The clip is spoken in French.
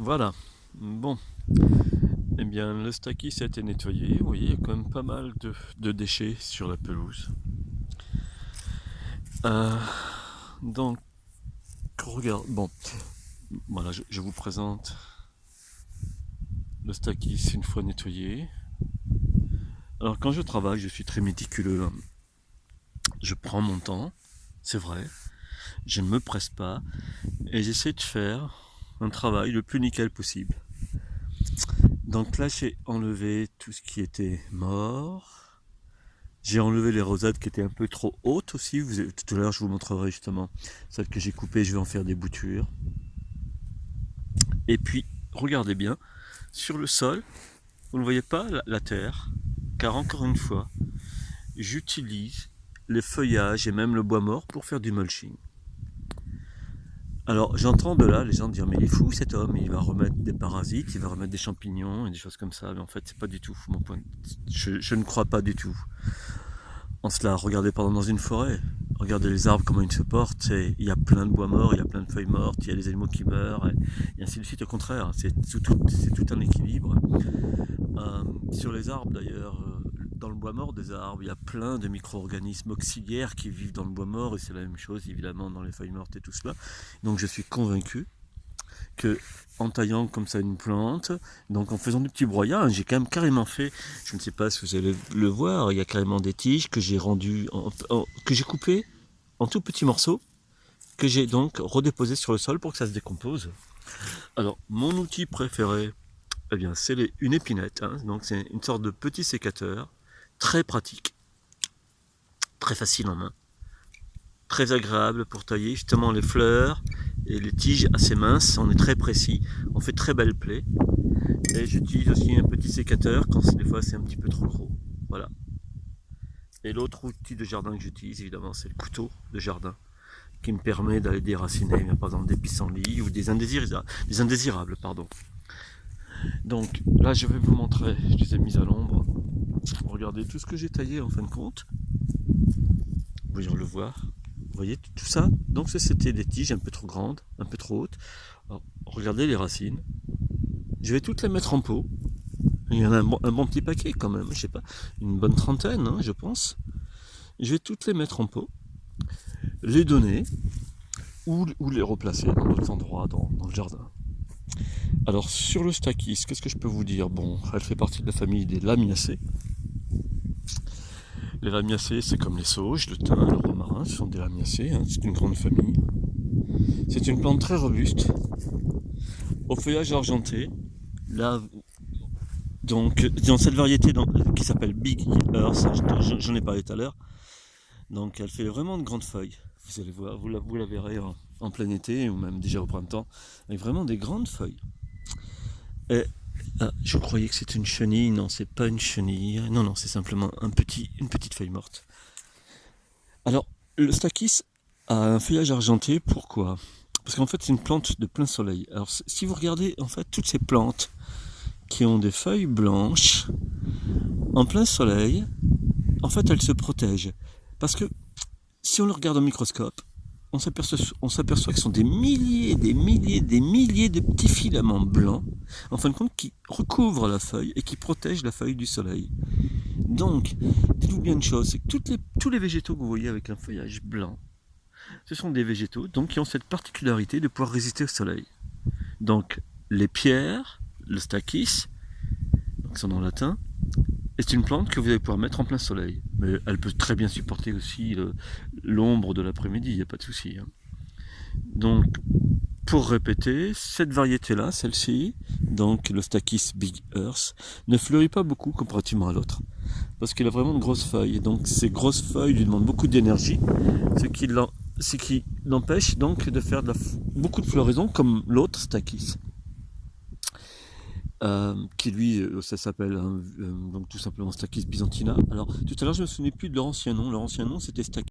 Voilà. Bon. Eh bien, le Stakis a été nettoyé. Vous voyez, il y a quand même pas mal de déchets sur la pelouse. Euh, donc, regarde. Bon, voilà, je vous présente le Stakis une fois nettoyé. Alors, quand je travaille, je suis très méticuleux. Je prends mon temps, c'est vrai. Je ne me presse pas et j'essaie de faire un travail le plus nickel possible. Donc là, j'ai enlevé tout ce qui était mort. J'ai enlevé les rosettes qui étaient un peu trop hautes aussi. Tout à l'heure, je vous montrerai justement celles que j'ai coupées. Je vais en faire des boutures. Et puis, regardez bien, sur le sol, vous ne voyez pas la terre, car encore une fois, j'utilise les feuillages et même le bois mort pour faire du mulching. Alors j'entends de là les gens dire mais il est fou cet homme, il va remettre des parasites, il va remettre des champignons et des choses comme ça, mais en fait c'est pas du tout mon point. Je ne crois pas du tout. En cela, regardez par exemple dans une forêt, regardez les arbres comment ils se portent, il y a plein de bois morts, il y a plein de feuilles mortes, il y a des animaux qui meurent, et ainsi de suite. Au contraire, c'est tout un équilibre. Sur les arbres d'ailleurs, dans le bois mort des arbres, il y a plein de micro-organismes auxiliaires qui vivent dans le bois mort, et c'est la même chose évidemment dans les feuilles mortes et tout cela. Donc je suis convaincu que en taillant comme ça une plante, donc en faisant du petit broyage, j'ai quand même carrément fait, je ne sais pas si vous allez le voir, il y a carrément des tiges que j'ai rendues, que j'ai coupées en tout petits morceaux, que j'ai donc redéposé sur le sol pour que ça se décompose. Alors mon outil préféré, eh bien c'est une épinette, hein, donc c'est une sorte de petit sécateur, très pratique, très facile en main, très agréable pour tailler justement les fleurs et les tiges assez minces, on est très précis, on fait très belles plaies. Et j'utilise aussi un petit sécateur quand des fois c'est un petit peu trop gros. Voilà. Et l'autre outil de jardin que j'utilise évidemment c'est le couteau de jardin qui me permet d'aller déraciner par exemple des pissenlits ou des indésirables. Pardon. Donc là je vais vous montrer, je les ai mis à l'ombre. Regardez tout ce que j'ai taillé en fin de compte. Vous pouvez le voir. Vous voyez tout ça. Donc c'était des tiges un peu trop grandes, un peu trop hautes. Alors, regardez les racines. Je vais toutes les mettre en pot. Il y en a un bon petit paquet quand même, je sais pas, une bonne trentaine, hein, je pense. Je vais toutes les mettre en pot, les donner ou les replacer dans d'autres endroits dans le jardin. Alors sur le Stakis, qu'est-ce que je peux vous dire? Bon, elle fait partie de la famille des lamiacées. Les lamiacées, c'est comme les sauges, le thym, le romarin, ce sont des lamiacées, hein, c'est une grande famille. C'est une plante très robuste, au feuillage argenté. Là, donc, dans cette variété qui s'appelle Big Earth, j'en ai parlé tout à l'heure, donc elle fait vraiment de grandes feuilles. Vous allez voir, vous la verrez en plein été ou même déjà au printemps, avec vraiment des grandes feuilles. Et je croyais que c'était une chenille, non, c'est pas une chenille, non, c'est simplement une petite feuille morte. Alors, le Stakis a un feuillage argenté, pourquoi? Parce qu'en fait, c'est une plante de plein soleil. Alors, si vous regardez, en fait, toutes ces plantes qui ont des feuilles blanches en plein soleil, en fait, elles se protègent. Parce que si on le regarde au microscope, on s'aperçoit que ce sont des milliers de petits filaments blancs, en fin de compte, qui recouvrent la feuille et qui protègent la feuille du soleil. Donc, dites-vous bien une chose, c'est que tous les végétaux que vous voyez avec un feuillage blanc, ce sont des végétaux donc, qui ont cette particularité de pouvoir résister au soleil. Donc, les pierres, le Stakis, donc son nom latin, c'est une plante que vous allez pouvoir mettre en plein soleil. Mais elle peut très bien supporter aussi l'ombre de l'après-midi, il n'y a pas de souci. Hein. Donc, pour répéter, cette variété-là, celle-ci, donc le Stakis Big Earth, ne fleurit pas beaucoup comparativement à l'autre. Parce qu'il a vraiment de grosses feuilles. Et donc, ces grosses feuilles lui demandent beaucoup d'énergie, ce qui l'empêche donc de faire beaucoup de floraison comme l'autre Stakis. Qui lui, ça s'appelle donc tout simplement Stakis byzantina. Alors tout à l'heure je me souvenais plus de leur ancien nom. Leur ancien nom c'était Stakis.